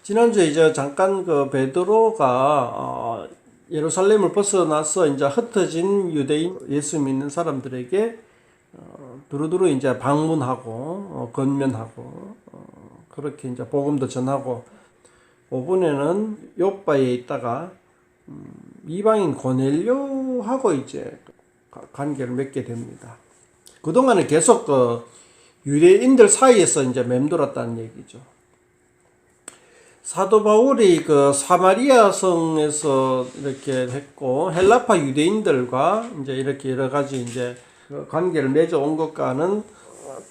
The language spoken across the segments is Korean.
지난주에 이제 잠깐 그 베드로가 예루살렘을 벗어나서 이제 흩어진 유대인 예수 믿는 사람들에게 두루두루 이제 방문하고 건면하고 그렇게 이제 복음도 전하고 5분에는 요바에 있다가 이방인 고넬료하고 이제 관계를 맺게 됩니다. 그동안은 계속 그 유대인들 사이에서 이제 맴돌았다는 얘기죠. 사도 바울이 그 사마리아 성에서 이렇게 했고 헬라파 유대인들과 이제 이렇게 여러 가지 이제 관계를 맺어 온 것과는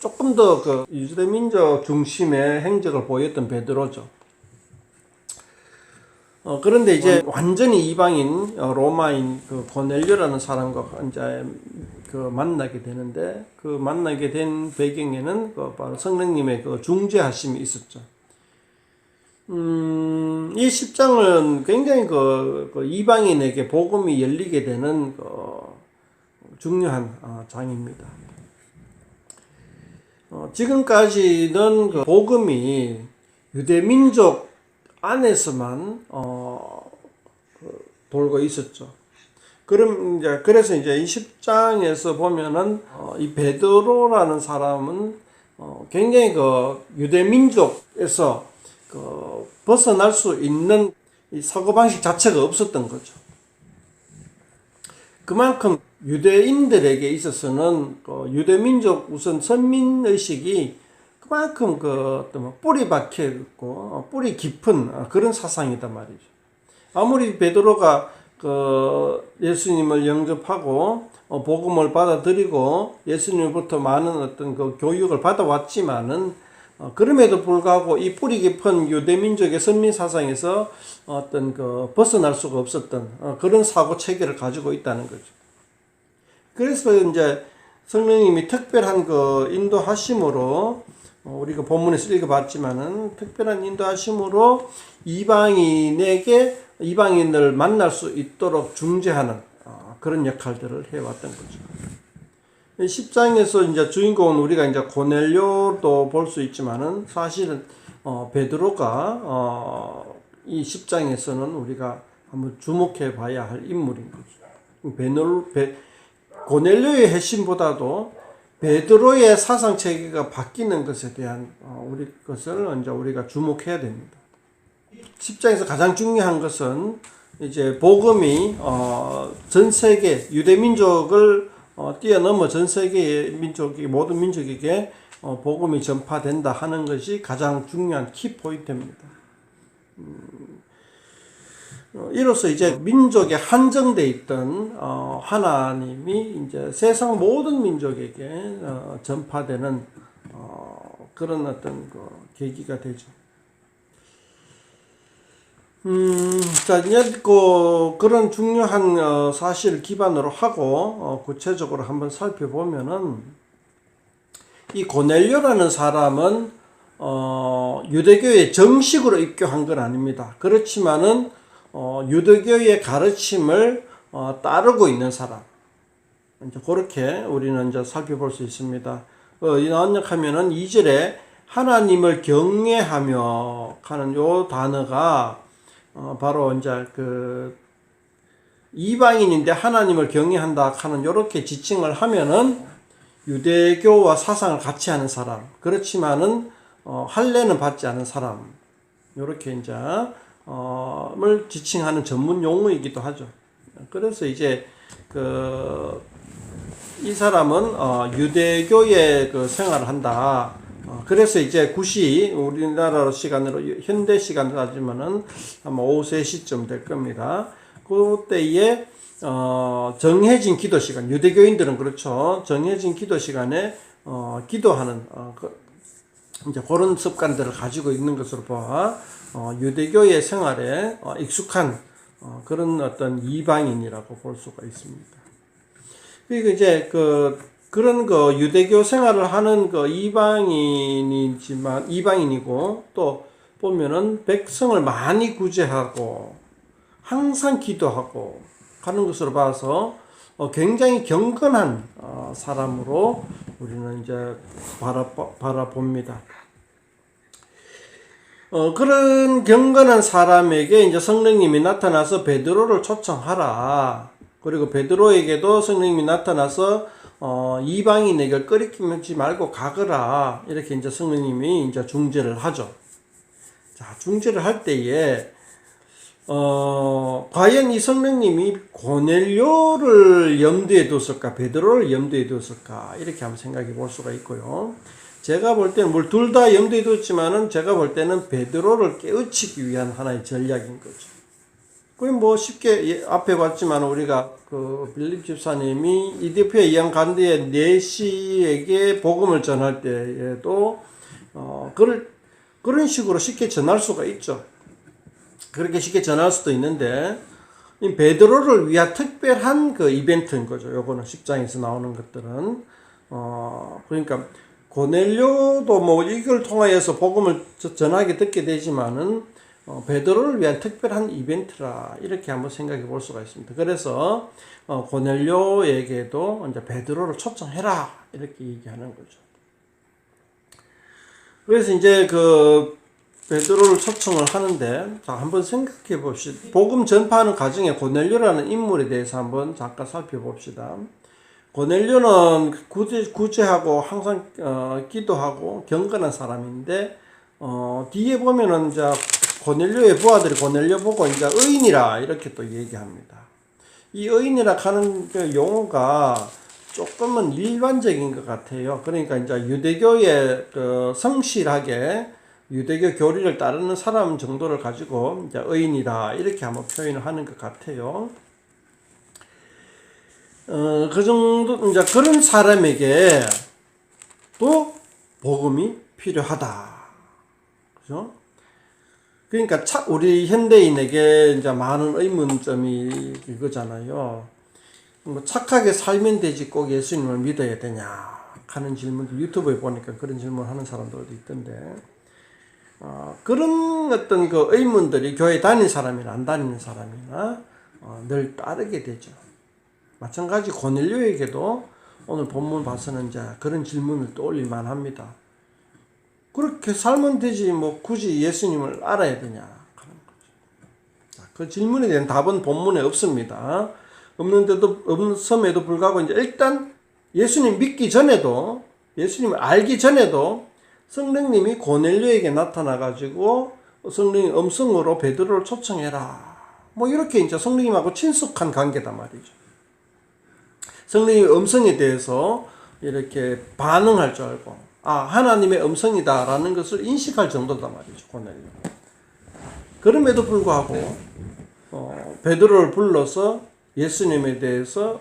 조금 더 그 유대 민족 중심의 행적을 보였던 베드로죠. 그런데 이제 완전히 이방인 로마인 그 고넬료라는 사람과 이제 그 만나게 되는데 그 만나게 된 배경에는 그 바로 성령님의 그 중재하심이 있었죠. 이 10장은 굉장히 그 이방인에게 복음이 열리게 되는 중요한 장입니다. 지금까지는 그 복음이 유대민족 안에서만 돌고 있었죠. 그래서 이제 이 10장에서 보면은 이 베드로라는 사람은 굉장히 그 유대민족에서 벗어날 수 있는 이 사고방식 자체가 없었던 거죠. 그만큼 유대인들에게 있어서는 유대민족 우선 선민의식이 그만큼 뿌리 박혀 있고 뿌리 깊은 그런 사상이단 말이죠. 아무리 베드로가 예수님을 영접하고 복음을 받아들이고 예수님으로부터 많은 어떤 그 교육을 받아왔지만은 그럼에도 불구하고 이 뿌리 깊은 유대민족의 선민 사상에서 어떤 벗어날 수가 없었던 그런 사고 체계를 가지고 있다는 거죠. 그래서 이제 성령님이 특별한 인도하심으로 우리가 본문에서 읽어봤지만은 특별한 인도하심으로 이방인을 만날 수 있도록 중재하는 그런 역할들을 해왔던 거죠. 10장에서 이제 주인공은 우리가 이제 고넬료도 볼 수 있지만은 사실은 베드로가 이 10장에서는 우리가 한번 주목해 봐야 할 인물인 거죠. 고넬료의 핵심보다도 베드로의 사상 체계가 바뀌는 것에 대한 것을 이제 우리가 주목해야 됩니다. 10장에서 가장 중요한 것은 이제 복음이 전 세계 유대민족을 뛰어넘어 전 세계의 모든 민족에게 복음이 전파된다 하는 것이 가장 중요한 키포인트입니다. 이로써 이제 민족에 한정되어 있던 하나님이 이제 세상 모든 민족에게 전파되는 그런 어떤 계기가 되죠. 자, 이제 그런 중요한 사실을 기반으로 하고 구체적으로 한번 살펴보면은 이 고넬료라는 사람은 유대교에 정식으로 입교한 건 아닙니다. 그렇지만은 유대교의 가르침을 따르고 있는 사람. 이제 그렇게 우리는 이제 살펴볼 수 있습니다. 언역하면은 2절에 하나님을 경외하며 하는 요 단어가 바로 이제 이방인인데 하나님을 경외한다 하는 요렇게 지칭을 하면은 유대교와 사상을 같이 하는 사람, 그렇지만은 할례는 받지 않은 사람, 요렇게 이제 을 지칭하는 전문 용어이기도 하죠. 그래서 이제 이 사람은 유대교의 생활을 한다. 그래서 이제 굿이 우리나라 시간으로 현대 시간으로 따지면은 아마 오후 3시쯤 될 겁니다. 그때에 정해진 기도 시간, 유대교인들은 그렇죠. 정해진 기도 시간에 기도하는 이제 그런 습관들을 가지고 있는 것으로 봐 유대교의 생활에 익숙한 그런 어떤 이방인이라고 볼 수가 있습니다. 그리고 이제 그런 유대교 생활을 하는 이방인이고 또 보면은 백성을 많이 구제하고 항상 기도하고 하는 것으로 봐서 굉장히 경건한 사람으로 우리는 이제 바라봅니다. 그런 경건한 사람에게 이제 성령님이 나타나서 베드로를 초청하라. 그리고 베드로에게도 성령님이 나타나서 이방인에게 꺼리끼지 말고 가거라. 이렇게 이제 성령님이 이제 중재를 하죠. 자, 중재를 할 때에 과연 이 성령님이 고넬료를 염두에 뒀을까, 베드로를 염두에 뒀을까, 이렇게 한번 생각해 볼 수가 있고요. 제가 볼 때는 둘 다 염두에 뒀지만은 제가 볼 때는 베드로를 깨우치기 위한 하나의 전략인 거죠. 그게 뭐 쉽게 앞에 봤지만 우리가 그 빌립 집사님이 이디오피아 이양 간디의 네시에게 복음을 전할 때에도 그런 식으로 쉽게 전할 수가 있죠. 그렇게 쉽게 전할 수도 있는데 이 베드로를 위한 특별한 그 이벤트인 거죠. 요거는 10장에서 나오는 것들은 그러니까 고넬료도 뭐 이걸 통하여서 복음을 전하게 듣게 되지만은 베드로를 위한 특별한 이벤트라 이렇게 한번 생각해 볼 수가 있습니다. 그래서 고넬료에게도 이제 베드로를 초청해라 이렇게 얘기하는 거죠. 그래서 이제 그 베드로를 초청을 하는데 자 한번 생각해 봅시다. 복음 전파하는 과정에 고넬료라는 인물에 대해서 한번 잠깐 살펴봅시다. 고넬료는 구제하고 항상 기도하고 경건한 사람인데 뒤에 보면은 이제 고넬료의 부하들이 고넬료 보고 이제 의인이라 이렇게 또 얘기합니다. 이 의인이라 하는 그 용어가 조금은 일반적인 것 같아요. 그러니까 이제 유대교의 그 성실하게 유대교 교리를 따르는 사람 정도를 가지고 이제 의인이다 이렇게 한번 표현을 하는 것 같아요. 그 정도 이제 그런 사람에게 또 복음이 필요하다. 그죠? 그러니까 우리 현대인에게 이제 많은 의문점이 이거잖아요. 뭐 착하게 살면 되지 꼭 예수님을 믿어야 되냐 하는 질문도 유튜브에 보니까 그런 질문 하는 사람들도 있던데 그런 어떤 그 의문들이 교회 다니는 사람이나 안 다니는 사람이나 늘 따르게 되죠. 마찬가지 고넬료에게도 오늘 본문 봐서는 이제 그런 질문을 떠올릴 만합니다. 그렇게 살면 되지 뭐 굳이 예수님을 알아야 되냐 하는 거죠. 그 질문에 대한 답은 본문에 없습니다. 없음에도 불구하고 이제 일단 예수님 믿기 전에도 예수님을 알기 전에도 성령님이 고넬료에게 나타나 가지고 성령의 음성으로 베드로를 초청해라. 뭐 이렇게 이제 성령님하고 친숙한 관계단 말이죠. 성령의 음성에 대해서 이렇게 반응할 줄 알고 하나님의 음성이다라는 것을 인식할 정도단 말이죠. 고넬료. 그럼에도 불구하고 베드로를 불러서 예수님에 대해서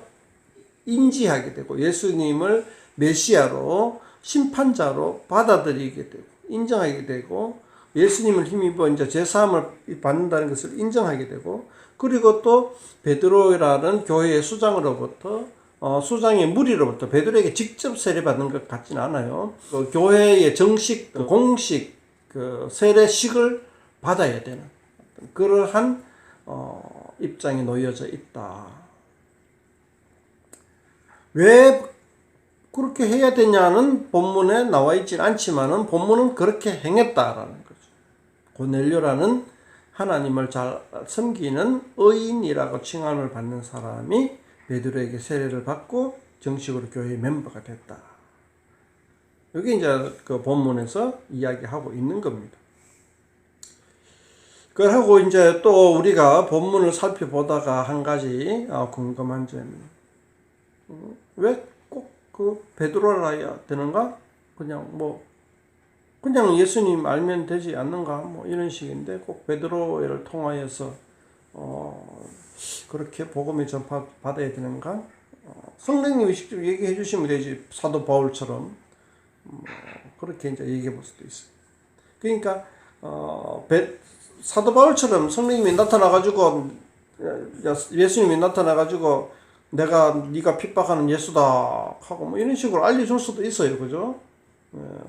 인지하게 되고 예수님을 메시아로 심판자로 받아들이게 되고 인정하게 되고 예수님을 힘입어 이제 제사함을 받는다는 것을 인정하게 되고 그리고 또 베드로라는 교회의 수장으로부터 수장의 무리로부터 베드로에게 직접 세례받는 것 같지는 않아요. 그 교회의 정식 공식 그 세례식을 받아야 되는 그러한 입장에 놓여져 있다. 왜 그렇게 해야 되냐는 본문에 나와 있진 않지만은 본문은 그렇게 행했다라는 거죠. 고넬료라는 하나님을 잘 섬기는 의인이라고 칭함을 받는 사람이 베드로에게 세례를 받고 정식으로 교회의 멤버가 됐다. 여기 이제 그 본문에서 이야기하고 있는 겁니다. 그러고 이제 또 우리가 본문을 살펴보다가 한 가지 궁금한 점이 왜 꼭 그 베드로라야 되는가? 그냥 예수님 알면 되지 않는가? 뭐 이런 식인데 꼭 베드로를 통하여서 그렇게 복음의 전파 받아야 되는가? 성령님이 직접 얘기해 주시면 되지. 사도 바울처럼 그렇게 이제 얘기해 볼 수도 있어요. 그러니까 사도 바울처럼 성령님이 나타나가지고 예수님이 나타나가지고 네가 핍박하는 예수다 하고 뭐 이런 식으로 알려줄 수도 있어요, 그죠?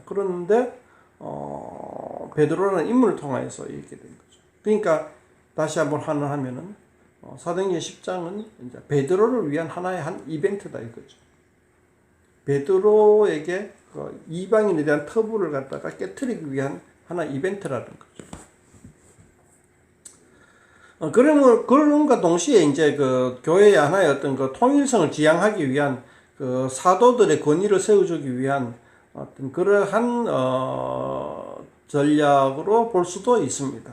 그런데 베드로라는 인물을 통해서 이렇게 된 거죠. 그러니까 다시 한번 하면은 사도행전 10장은 이제 베드로를 위한 하나의 한 이벤트다 이거죠. 베드로에게 그 이방인에 대한 터부를 갖다가 깨트리기 위한 하나의 이벤트라는 거죠. 그런과 동시에 이제 그 교회의 하나의 어떤 그 통일성을 지향하기 위한 그 사도들의 권위를 세워주기 위한 어떤 그러한 전략으로 볼 수도 있습니다.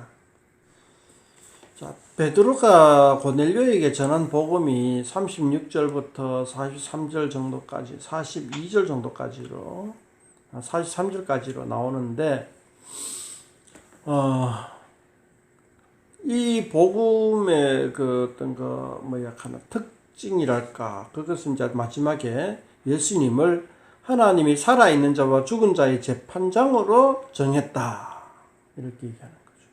자, 베드로가 고넬료에게 전한 복음이 36절부터 43절 정도까지, 42절 정도까지로, 43절까지로 나오는데, 이 복음의 그 어떤 그 뭐야 하나 특징이랄까, 그것은 이제 마지막에 예수님을 하나님이 살아있는 자와 죽은 자의 재판장으로 정했다, 이렇게 얘기하는 거죠.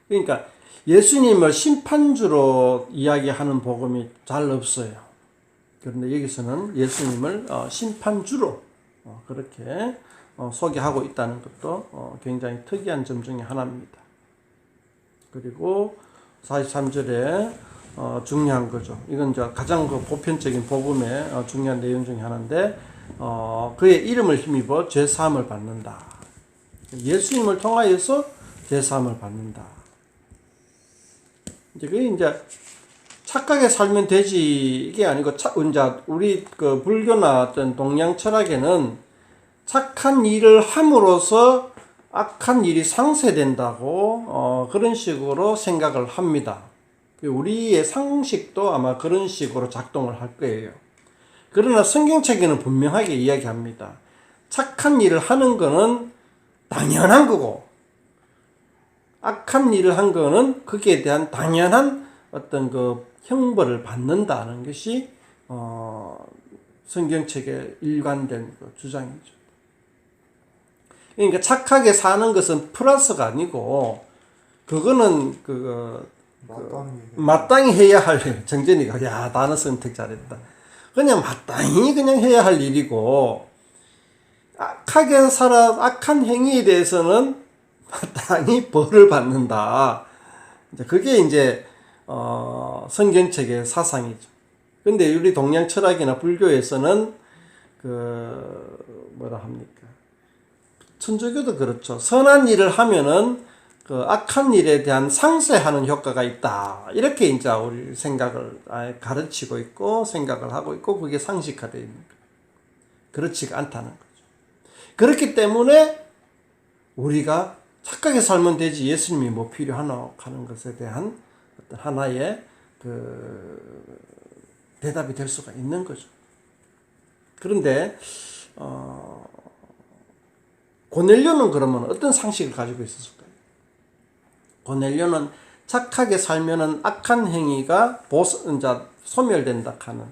그러니까 예수님을 심판주로 이야기하는 복음이 잘 없어요. 그런데 여기서는 예수님을 심판주로 그렇게 소개하고 있다는 것도 굉장히 특이한 점 중에 하나입니다. 그리고 43절에 중요한 거죠. 이건 이제 가장 그 보편적인 복음의 중요한 내용 중에 하나인데, 그의 이름을 힘입어 죄사함을 받는다. 예수님을 통하여서 죄사함을 받는다. 이제 그게 이제 착하게 살면 되지, 이게 아니고, 이제 우리 그 불교나 어떤 동양 철학에는 착한 일을 함으로써 악한 일이 상쇄된다고 그런 식으로 생각을 합니다. 우리의 상식도 아마 그런 식으로 작동을 할 거예요. 그러나 성경책에는 분명하게 이야기합니다. 착한 일을 하는 거는 당연한 거고, 악한 일을 한 거는 거기에 대한 당연한 어떤 그 형벌을 받는다는 것이 성경책의 일관된 그 주장이죠. 그러니까 착하게 사는 것은 플러스가 아니고, 그거는 마땅히 해야 할 일. 정전이가, 야, 단어 선택 잘했다. 그냥 마땅히 그냥 해야 할 일이고, 악한 행위에 대해서는 마땅히 벌을 받는다. 그게 이제 성경책의 사상이죠. 근데 우리 동양 철학이나 불교에서는 뭐라 합니까? 천주교도 그렇죠. 선한 일을 하면은 그 악한 일에 대한 상쇄하는 효과가 있다. 이렇게 이제 우리 생각을 가르치고 있고 생각을 하고 있고, 그게 상식화되어 있는 거예요. 그렇지가 않다는 거죠. 그렇기 때문에 우리가 착하게 살면 되지, 예수님이 뭐 필요하노 하는 것에 대한 어떤 하나의 대답이 될 수가 있는 거죠. 그런데 고넬료는 그러면 어떤 상식을 가지고 있었을까요? 고넬료는 착하게 살면은 악한 행위가 소멸된다 하는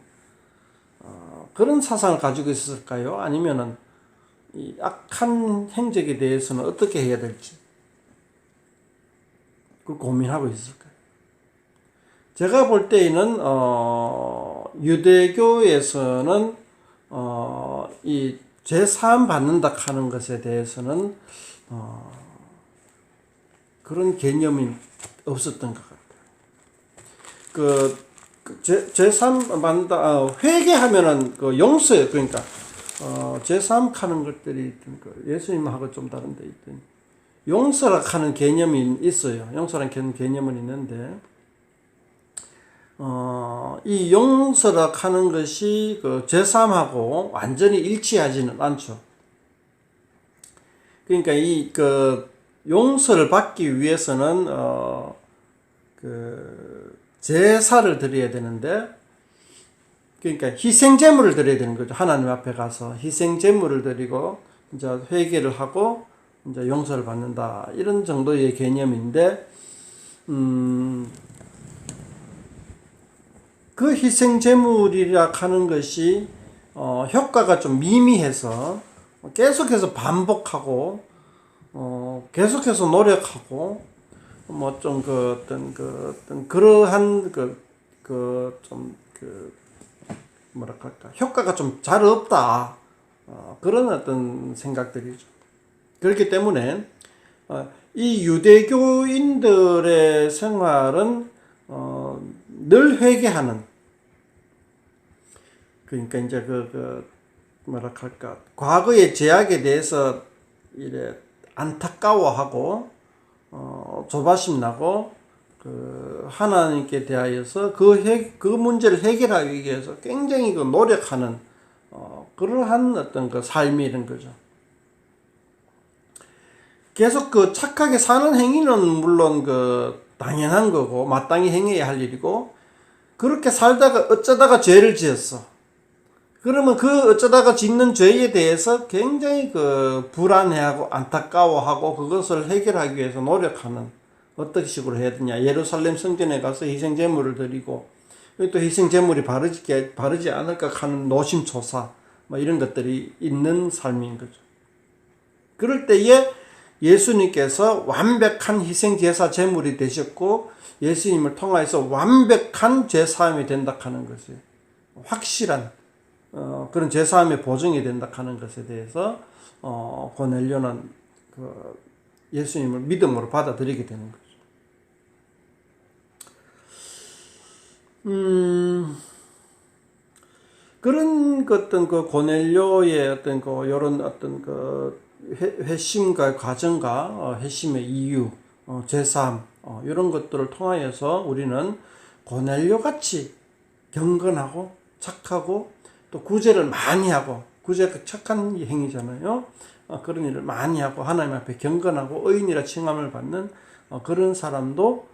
그런 사상을 가지고 있었을까요? 아니면은 이 악한 행적에 대해서는 어떻게 해야 될지 그 고민하고 있을까요? 제가 볼 때에는 유대교에서는 이 죄사함 받는다 하는 것에 대해서는 그런 개념이 없었던 것 같아요. 죄사함 받는다, 회개하면은 그 용서예요. 그러니까 죄사함 하는 것들이 예수님하고 좀 다른데 있던 용서라 하는 개념이 있어요. 용서라는 개념은 있는데, 이 용서라 하는 것이 그 죄사함하고 완전히 일치하지는 않죠. 그러니까 용서를 받기 위해서는 제사를 드려야 되는데, 그러니까 희생제물을 드려야 되는 거죠. 하나님 앞에 가서 희생제물을 드리고 이제 회개를 하고 이제 용서를 받는다, 이런 정도의 개념인데, 그 희생제물이라 하는 것이 효과가 좀 미미해서 계속해서 반복하고 계속해서 노력하고 뭐 좀 어떤 그러한 뭐랄까, 효과가 좀 잘 없다, 그런 어떤 생각들이죠. 그렇기 때문에 이 유대교인들의 생활은 늘 회개하는, 그러니까 이제 뭐랄까, 과거의 죄악에 대해서 이래 안타까워하고 조바심 나고 하나님께 대하여서 그 문제를 해결하기 위해서 굉장히 노력하는 그러한 어떤 삶이 이런 거죠. 계속 착하게 사는 행위는 물론 당연한 거고 마땅히 행해야 할 일이고, 그렇게 살다가 어쩌다가 죄를 지었어. 그러면 어쩌다가 짓는 죄에 대해서 굉장히 불안해하고 안타까워하고 그것을 해결하기 위해서 노력하는, 어떤 식으로 해야 되냐. 예루살렘 성전에 가서 희생제물을 드리고, 또 희생제물이 바르지 않을까 하는 노심초사, 이런 것들이 있는 삶인 거죠. 그럴 때에 예수님께서 완벽한 희생제사 제물이 되셨고, 예수님을 통하여서 완벽한 죄사함이 된다 하는 것을, 확실한 그런 죄사함의 보증이 된다 하는 것에 대해서 고넬료는 예수님을 믿음으로 받아들이게 되는 거죠. 그런 어떤 고넬료의 어떤 요런 어떤 회심과 과정과 회심의 이유, 제사함, 이런 것들을 통하여서 우리는 고넬료 같이 경건하고 착하고 또 구제를 많이 하고, 구제가 착한 행위잖아요. 그런 일을 많이 하고 하나님 앞에 경건하고 의인이라 칭함을 받는 그런 사람도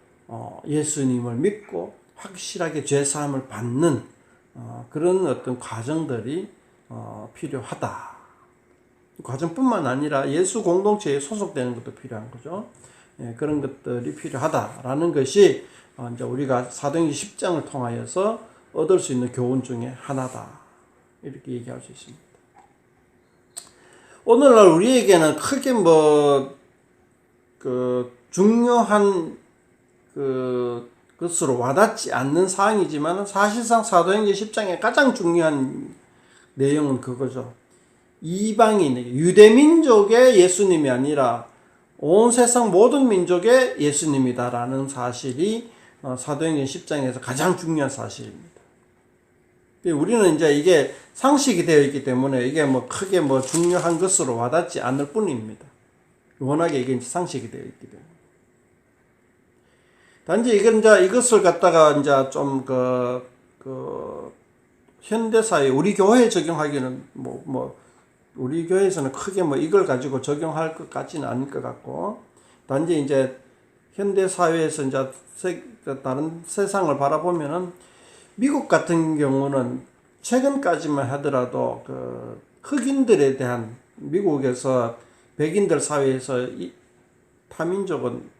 예수님을 믿고 확실하게 죄사함을 받는 그런 어떤 과정들이 필요하다. 과정뿐만 아니라 예수 공동체에 소속되는 것도 필요한 거죠. 그런 것들이 필요하다라는 것이 이제 우리가 사도행전 10장을 통하여서 얻을 수 있는 교훈 중에 하나다, 이렇게 얘기할 수 있습니다. 오늘날 우리에게는 크게 중요한 것으로 와닿지 않는 사항이지만, 사실상 사도행전 10장의 가장 중요한 내용은 그거죠. 이방인, 유대민족의 예수님이 아니라 온 세상 모든 민족의 예수님이다라는 사실이 사도행전 10장에서 가장 중요한 사실입니다. 우리는 이제 이게 상식이 되어 있기 때문에 이게 크게 중요한 것으로 와닿지 않을 뿐입니다. 워낙에 이게 상식이 되어 있기 때문에. 단지 이것을 갖다가 이제 좀 현대사회, 우리 교회에 적용하기는 우리 교회에서는 크게 이걸 가지고 적용할 것 같지는 않을 것 같고, 단지 이제 현대사회에서 이제 다른 세상을 바라보면은, 미국 같은 경우는 최근까지만 하더라도 흑인들에 대한, 미국에서 백인들 사회에서 타민족은,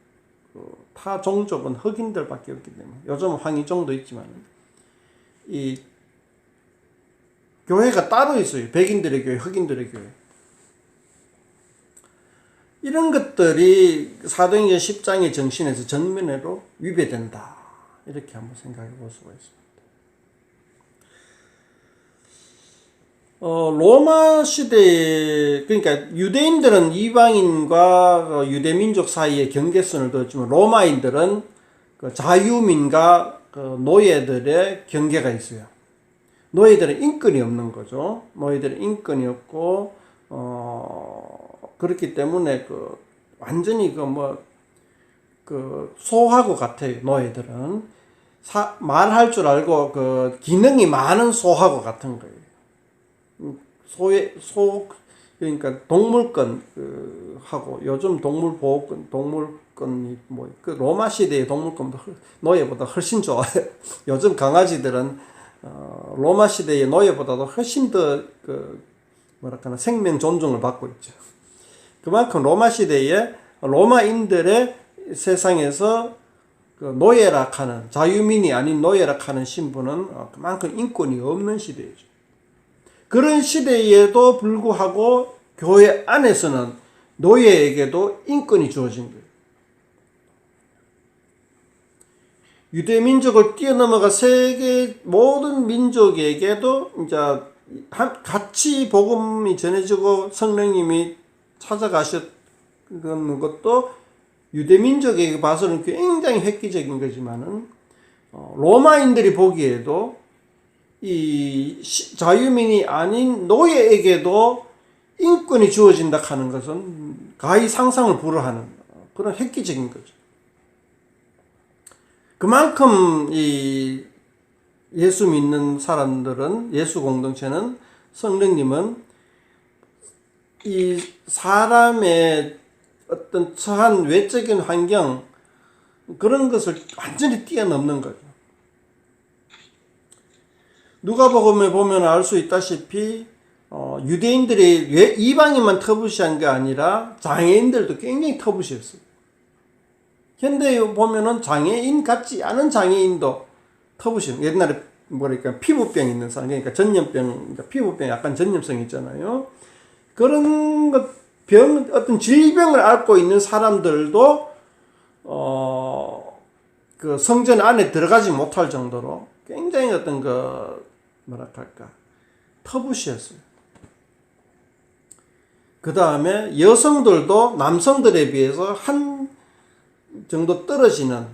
타 종족은 흑인들밖에 없기 때문에, 요즘은 황인종도 있지만 이 교회가 따로 있어요. 백인들의 교회, 흑인들의 교회. 이런 것들이 사도행전 10장의 정신에서 정면으로 위배된다, 이렇게 한번 생각해 볼 수가 있습니다. 로마 시대에, 그러니까 유대인들은 이방인과 유대민족 사이에 경계선을 뒀지만, 로마인들은 자유민과 노예들의 경계가 있어요. 노예들은 인권이 없는 거죠. 노예들은 인권이 없고, 그렇기 때문에 완전히 소하고 같아요. 노예들은 말할 줄 알고 기능이 많은 소하고 같은 거예요. 그러니까 동물권 하고, 요즘 동물권이 로마 시대의 동물권도 노예보다 훨씬 좋아요. 요즘 강아지들은 로마 시대의 노예보다도 훨씬 더 생명 존중을 받고 있죠. 그만큼 로마 시대에 로마인들의 세상에서 노예라 하는, 자유민이 아닌 노예라 하는 신분은 그만큼 인권이 없는 시대죠. 그런 시대에도 불구하고 교회 안에서는 노예에게도 인권이 주어진 거예요. 유대민족을 뛰어넘어가 세계 모든 민족에게도 이제 같이 복음이 전해지고 성령님이 찾아가셨던 것도 유대민족에게 봐서는 굉장히 획기적인 거지만은, 로마인들이 보기에도 이 자유민이 아닌 노예에게도 인권이 주어진다 하는 것은 가히 상상을 불허하는 그런 획기적인 거죠. 그만큼 이 예수 믿는 사람들은, 예수 공동체는, 성령님은 이 사람의 어떤 처한 외적인 환경, 그런 것을 완전히 뛰어넘는 거죠. 누가복음에 보면 알 수 있다시피 유대인들이 왜 이방인만 터부시한 게 아니라 장애인들도 굉장히 터부시했어요. 현대에 보면은 장애인 같지 않은 장애인도 터부시는, 옛날에 뭐랄까 피부병 있는 사람, 그러니까 전염병, 그러니까 피부병 약간 전염성 있잖아요. 그런 것, 어떤 질병을 앓고 있는 사람들도 그 성전 안에 들어가지 못할 정도로 굉장히 어떤 뭐랄까 터부시했어요. 그 다음에 여성들도 남성들에 비해서 한 정도 떨어지는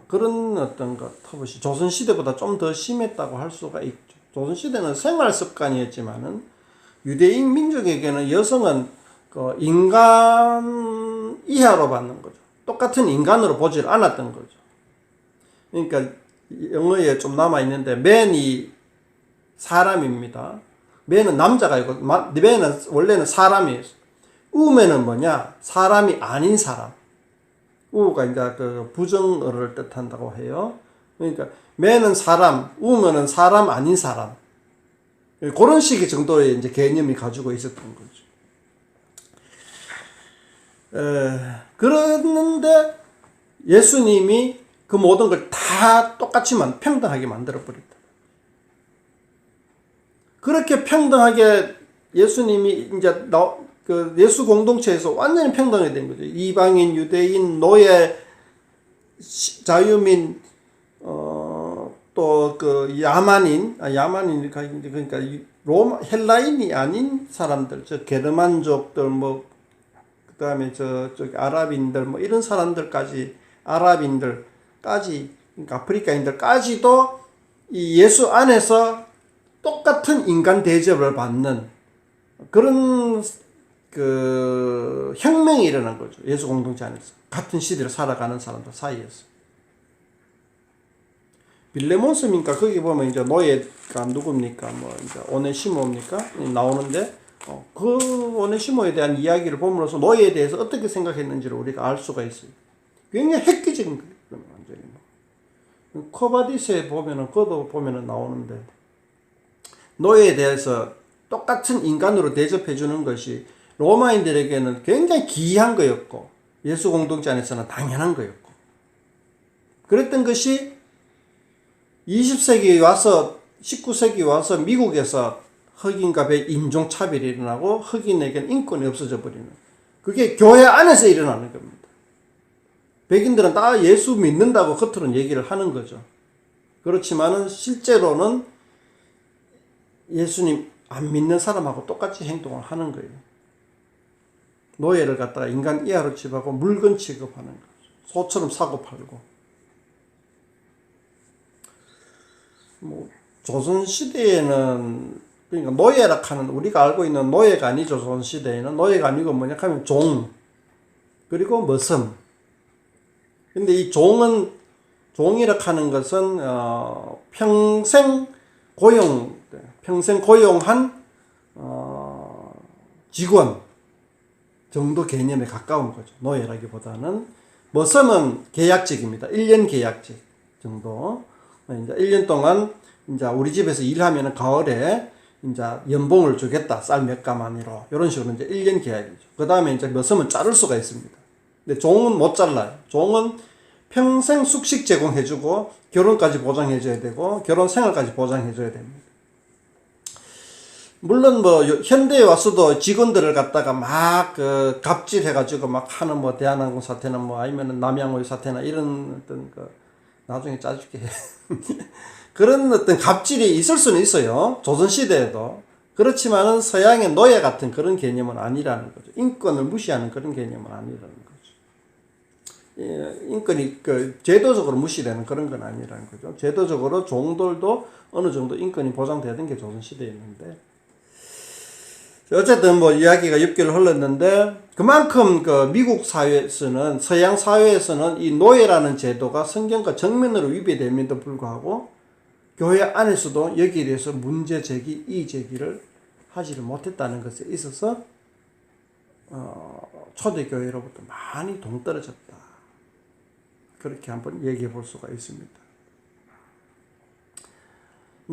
그런 어떤 터부시, 조선시대보다 좀 더 심했다고 할 수가 있죠. 조선시대는 생활 습관이었지만은 유대인 민족에게는 여성은 인간 이하로 받는 거죠. 똑같은 인간으로 보질 않았던 거죠. 그러니까 영어에 좀 남아있는데 man이 사람입니다. man은 남자가 있고 man은 원래는 사람이에요. woman은 뭐냐? 사람이 아닌 사람. 우가 이제 그 부정어를 뜻한다고 해요. 그러니까 man은 사람, woman은 사람 아닌 사람. 그런 식의 정도의 이제 개념이 가지고 있었던 거죠. 그런데 예수님이 그 모든 걸 다 똑같이만 평등하게 만들어버렸다. 그렇게 평등하게 예수님이 이제 그 예수 공동체에서 완전히 평등하게 된 거죠. 이방인, 유대인, 노예, 자유민, 또 그 야만인, 그러니까 헬라인이 아닌 사람들, 저 게르만족들, 뭐 그다음에 저쪽 아랍인들, 뭐 이런 사람들까지, 아랍인들까지, 그러니까 아프리카인들까지도 이 예수 안에서 똑같은 인간 대접을 받는 그런 그 혁명이 일어난 거죠. 예수 공동체 안에서 같은 시대를 살아가는 사람들 사이에서. 빌레몬스입니까? 거기 보면 이제 노예가 누굽니까? 뭐 이제 오네시모입니까? 나오는데 그 오네시모에 대한 이야기를 보면서 노예에 대해서 어떻게 생각했는지를 우리가 알 수가 있어요. 굉장히 획기적인 거예요. 완전히. 코바디스에 보면은, 그것도 보면은 나오는데, 노예에 대해서 똑같은 인간으로 대접해 주는 것이 로마인들에게는 굉장히 기이한 거였고, 예수 공동체 안에서는 당연한 거였고, 그랬던 것이 20세기에 와서, 19세기에 와서 미국에서 흑인과 인종차별이 일어나고 흑인에게는 인권이 없어져 버리는, 그게 교회 안에서 일어나는 겁니다. 백인들은 다 예수 믿는다고 겉으로는 얘기를 하는 거죠. 그렇지만은 실제로는 예수님 안 믿는 사람하고 똑같이 행동을 하는 거예요. 노예를 갖다가 인간 이하로 취급하고 물건 취급하는 거죠. 소처럼 사고 팔고. 뭐 조선시대에는, 그러니까 노예라 하는, 우리가 알고 있는 노예가 아니죠. 조선시대에는 노예가 아니고 뭐냐 하면 종, 그리고 머슴. 근데 이 종이라 하는 것은 평생 고용한 직원 정도 개념에 가까운 거죠. 노예라기보다는. 머슴은 계약직입니다. 1년 계약직 정도. 이제 1년 동안 이제 우리 집에서 일하면은 가을에 이제 연봉을 주겠다. 쌀 몇 가마니로. 이런 식으로 이제 1년 계약이죠. 그 다음에 이제 머슴은 자를 수가 있습니다. 근데 종은 못 잘라요. 종은 평생 숙식 제공해주고 결혼까지 보장해줘야 되고 결혼 생활까지 보장해줘야 됩니다. 물론 뭐 현대에 와서도 직원들을 갖다가 막 갑질해가지고 막 하는 뭐 대한항공 사태나 뭐 아니면은 남양호의 사태나 이런 어떤 나중에 짜줄게 그런 어떤 갑질이 있을 수는 있어요. 조선시대에도. 그렇지만은 서양의 노예 같은 그런 개념은 아니라는 거죠. 인권을 무시하는 그런 개념은 아니라는 거죠. 인권이 제도적으로 무시되는 그런 건 아니라는 거죠. 제도적으로 종들도 어느 정도 인권이 보장되던 게 조선시대였는데, 어쨌든 뭐 이야기가 6개월 흘렀는데 그만큼 그 미국 사회에서는 서양 사회에서는 이 노예라는 제도가 성경과 정면으로 위배됨에도 불구하고 교회 안에서도 여기에 대해서 문제 제기, 이의 제기를 하지를 못했다는 것에 있어서 초대교회로부터 많이 동떨어졌다. 그렇게 한번 얘기해 볼 수가 있습니다.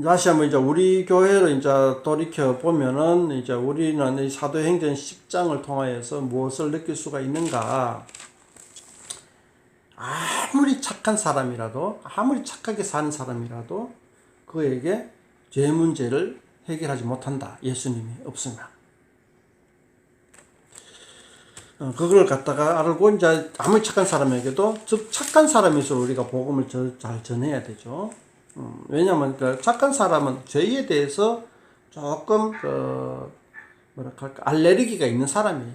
다시 한번 이제 우리 교회를 이제 돌이켜 보면은 이제 우리는 이 사도행전 10장을 통하여서 무엇을 느낄 수가 있는가? 아무리 착한 사람이라도, 아무리 착하게 사는 사람이라도 그에게 죄 문제를 해결하지 못한다. 예수님이 없으면. 그걸 갖다가 알고 이제 아무리 착한 사람에게도 즉 착한 사람일수록 우리가 복음을 잘 전해야 되죠. 왜냐하면 그 착한 사람은 죄에 대해서 조금 알레르기가 있는 사람이에요.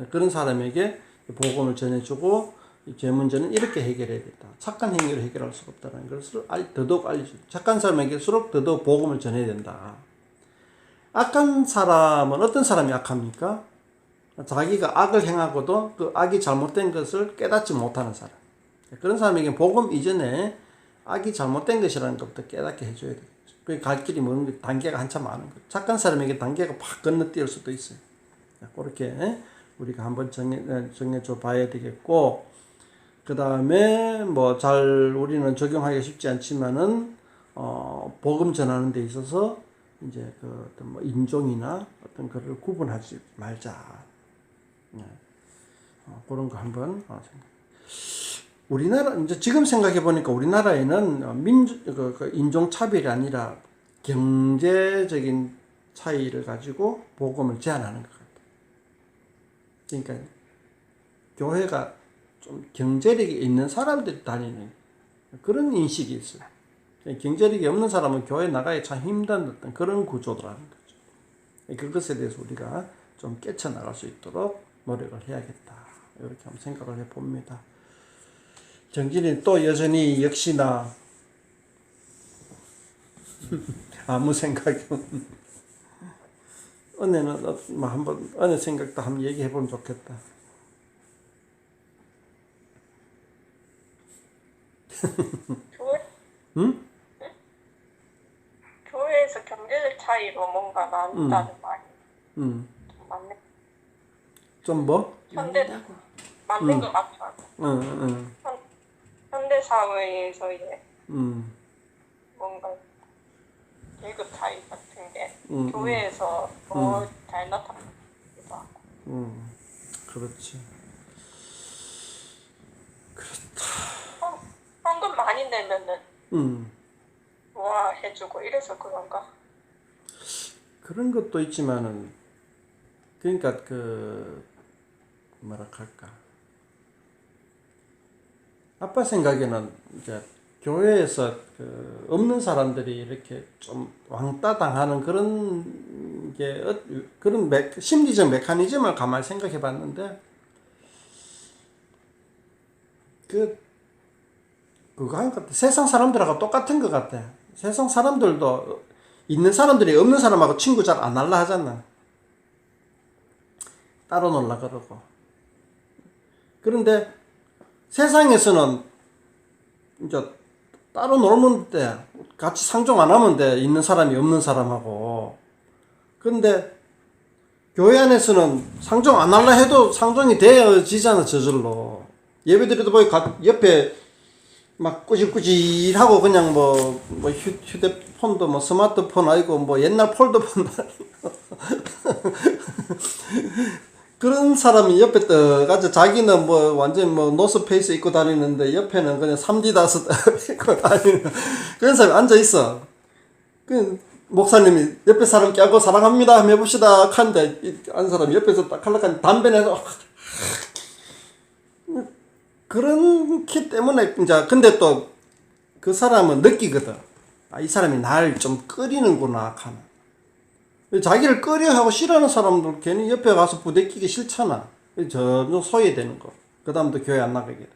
그런 사람에게 복음을 전해주고 죄 문제는 이렇게 해결해야 된다. 착한 행위로 해결할 수가 없다는 것을 더더욱 알려주죠. 착한 사람에게일수록 더더욱 복음을 전해야 된다. 악한 사람은 어떤 사람이 악합니까? 자기가 악을 행하고도 그 악이 잘못된 것을 깨닫지 못하는 사람. 그런 사람에게 복음 이전에 악이 잘못된 것이라는 것부터 깨닫게 해줘야 돼요. 그 갈 길이 먼 단계가 한참 많은 거예요. 착한 사람에게 단계가 팍 건너뛸 수도 있어요. 그렇게 우리가 한번 정해줘 봐야 되겠고, 그 다음에 뭐 우리는 적용하기가 쉽지 않지만은 복음 전하는 데 있어서 이제 그 어떤 뭐 인종이나 어떤 거를 구분하지 말자. 그런 거 한번 우리나라 이제 지금 생각해 보니까 우리나라에는 인종 차별이 아니라 경제적인 차이를 가지고 복음을 제한하는 것 같아요. 그러니까 교회가 좀 경제력이 있는 사람들이 다니는 그런 인식이 있어요. 경제력이 없는 사람은 교회 나가기 참 힘든 어떤 그런 구조라는 거죠. 그것에 대해서 우리가 좀 깨쳐나갈 수 있도록 노력을 해야겠다. 이렇게 한번 생각을 해봅니다. 정진이 또 여전히 역시나 아무 생각이 없는 은혜는 한번 은혜 생각도 한번 얘기해 보면 좋겠다. 응? 교회에서 경제적 차이로 뭔가 나눈다는 말이 좀 맞네. 좀 뭐? 맞는 것 같아. 현대 사회에서의 뭔가 계급 차이 같은 게 교회에서 더 잘 나타나기도 하고. 그렇지. 그렇다. 헌금 많이 내면은 뭐 해주고 이래서 그런가? 그런 것도 있지만은 그러니까 아빠 생각에는 이제 교회에서 없는 사람들이 이렇게 좀 왕따 당하는 그런 게 그런 심리적 메커니즘을 가만히 생각해 봤는데 그거 한 것 같아. 세상 사람들하고 똑같은 것 같아. 세상 사람들도 있는 사람들이 없는 사람하고 친구 잘 안 할라 하잖아. 따로 놀라 그러고. 그런데 세상에서는 이제 따로 놀면 돼. 같이 상종 안 하면 돼. 있는 사람이 없는 사람하고. 그런데 교회 안에서는 상종 안 할라 해도 상종이 되어지잖아, 저절로. 예배드려도 보니 옆에 막 꾸질꾸질하고 그냥 뭐 휴대폰도 뭐 스마트폰 아니고 뭐 옛날 폴더폰 아니고 그런 사람이 옆에 떠가지고 자기는 뭐 완전 뭐 노스페이스 입고 다니는데 옆에는 그냥 3D 다스 입고 다니는 그런 사람이 앉아 있어. 그 목사님이 옆에 사람 껴고 사랑합니다 한번 해봅시다 하는데 한 사람이 옆에서 딱 하려고 담배 내서 그렇기 때문에 이제 근데 또 그 사람은 느끼거든. 이 사람이 날 좀 끓이는구나 하는. 자기를 끓여하고 싫어하는 사람들 괜히 옆에 가서 부대끼기 싫잖아. 점점 소외되는 거. 그 다음부터 교회 안 나가게.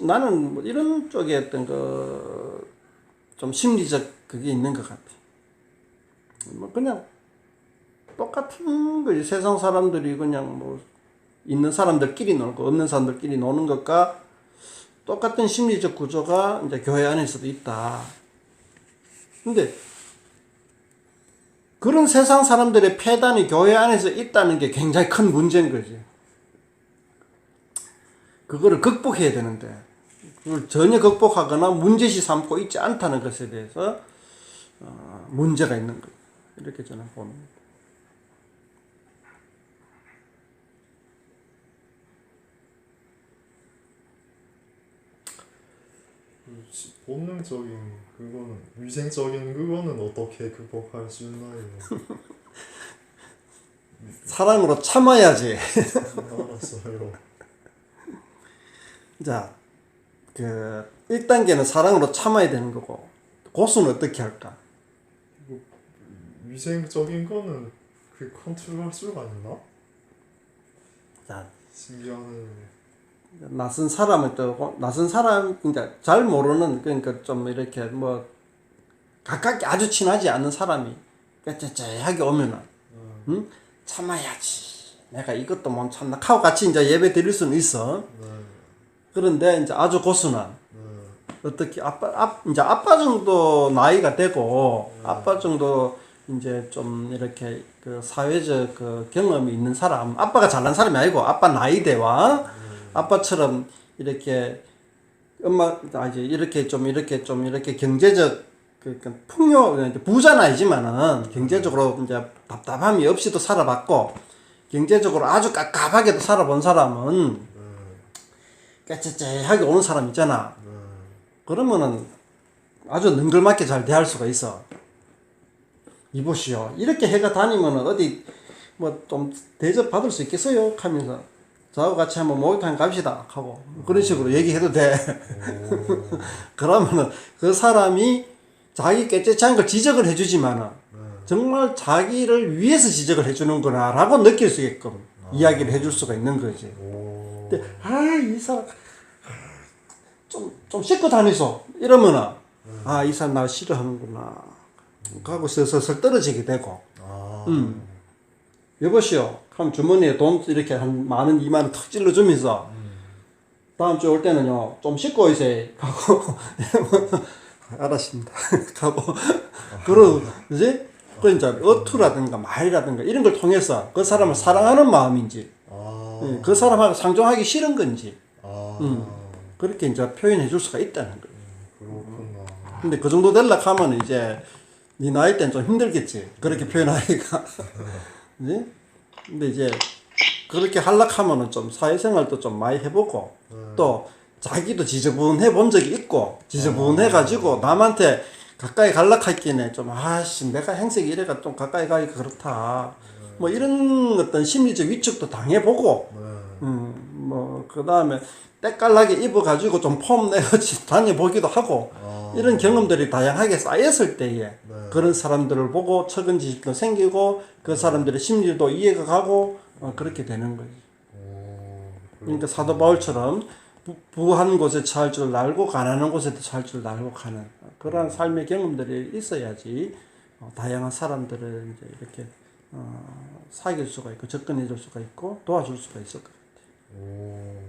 나는 이런 쪽에 어떤 좀 심리적 그게 있는 것 같아. 뭐 그냥 똑같은 거지. 세상 사람들이 그냥 뭐 있는 사람들끼리 놀고 없는 사람들끼리 노는 것과 똑같은 심리적 구조가 이제 교회 안에서도 있다. 근데 그런 세상 사람들의 폐단이 교회 안에서 있다는 게 굉장히 큰 문제인 거지. 그거를 극복해야 되는데 그걸 전혀 극복하거나 문제시 삼고 있지 않다는 것에 대해서 문제가 있는 거예요. 이렇게 저는 봅니다. 본능적인 그거는 위생적인 그거는 어떻게 극복할 수 있나요? 사랑으로 참아야지. 알았어요. 자, 1단계는 사랑으로 참아야 되는 거고, 고수는 어떻게 할까? 위생적인 거는 그 컨트롤할 수가 있나? 자, 신기하네. 낯선 사람을 또, 낯선 사람, 그러니까 잘 모르는, 그러니까 좀 이렇게 뭐, 가깝게 아주 친하지 않는 사람이 깨째째하게 오면은, 응? 참아야지. 내가 이것도 못 참나. 하고 같이 이제 예배 드릴 수는 있어. 그런데 이제 아주 고수는, 어떻게, 이제 아빠 정도 나이가 되고, 아빠 정도 이제 좀 이렇게 그 사회적 그 경험이 있는 사람, 아빠가 잘난 사람이 아니고, 아빠 나이대와 아빠처럼 이렇게 이제 이렇게 경제적 풍요, 부자는 아니지만은 경제적으로 이제 답답함이 없이도 살아봤고, 경제적으로 아주 깝깝하게도 살아본 사람은 깨째째하게 오는 사람 있잖아. 그러면은 아주 능글맞게 잘 대할 수가 있어. 이보시오. 이렇게 해가 다니면은 어디 뭐 좀 대접 받을 수 있겠어요? 하면서 저하고 같이 한번 목욕탕 갑시다 하고 그런 식으로 얘기해도 돼. 그러면은 그 사람이 자기 깨끗한 걸 지적을 해주지만은 정말 자기를 위해서 지적을 해주는구나 라고 느낄 수 있게끔 이야기를 해줄 수가 있는 거지. 근데 이 사람 좀 씻고 다니소 이러면은 이 사람 나 싫어하는구나 하고 슬슬 떨어지게 되고. 여보시오. 그럼 주머니에 돈 이렇게 한 10,000원, 20,000원 턱 찔러주면서 다음 주에 올 때는요 좀 씻고 오세요 하고 알았습니다 하고 그러지? 그 이제 어투라든가 말이라든가 이런 걸 통해서 그 사람을 사랑하는 마음인지 그 사람하고 상종하기 싫은 건지 그렇게 이제 표현해 줄 수가 있다는 거예요. 그렇구나. 근데 그 정도 되려고 하면 이제 네 나이 때는 좀 힘들겠지. 그렇게 표현하기가. 그지? 근데 이제 그렇게 하려고 하면은 좀 사회생활도 좀 많이 해보고 또 자기도 지저분해 본 적이 있고 지저분해 가지고 남한테 가까이 가려고 했기에 좀 내가 행색이 이래가 좀 가까이 가기가 그렇다. 뭐 이런 어떤 심리적 위축도 당해보고 뭐 그 다음에 때깔나게 입어가지고 좀 폼 내가지고 다녀보기도 하고 이런 경험들이 다양하게 쌓였을 때에 그런 사람들을 보고 측은지식도 생기고 그 사람들의 심리도 이해가 가고 그렇게 되는 거지. 그러니까 사도 바울처럼 부한 곳에 처할 줄 알고 가난한 곳에도 처할 줄 알고 가는 그러한 삶의 경험들이 있어야지 다양한 사람들을 이제 이렇게 사귈 수가 있고 접근해 줄 수가 있고 도와줄 수가 있을 것 같아요.